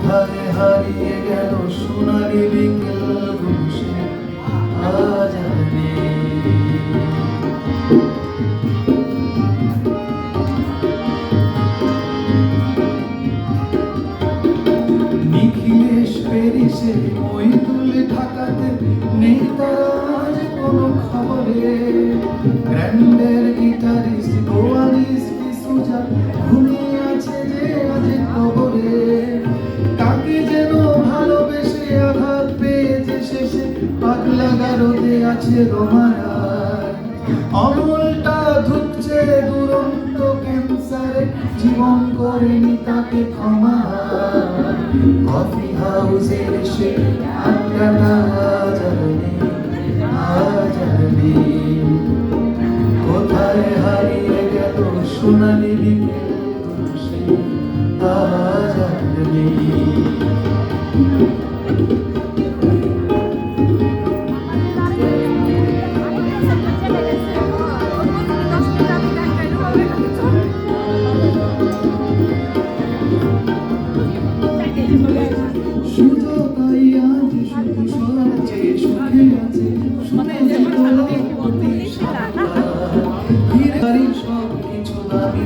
কোথায় হারিয়ে গেল সোনালি বিকেলগুলো সে আজ আর নেই। নিখিলেশ পেরিসে মইদুল ঢাকাতে নেই তার আজ কোনো খবরে। গ্র্যান্ডের গিটারিস্ট গোয়ালিস্ট সুজা ঘুমিয়ে আছে যে আজ কবরে। কাকে যেন ভালোবেসে আঘাত পেয়েছে শেষে পাগলা গারদে আছে রোমানার। অমলটা ধুকছে দুরন্ত ক্যান্সারে, জীবন করেনি তাকে ক্ষমা। কফি হাউসের সে আড্ডাটা আজ আর নেই, আজ আর নেই। কোথায় হারিয়ে গেল সোনালি বিকেলগুলো সে আজ আর নেই।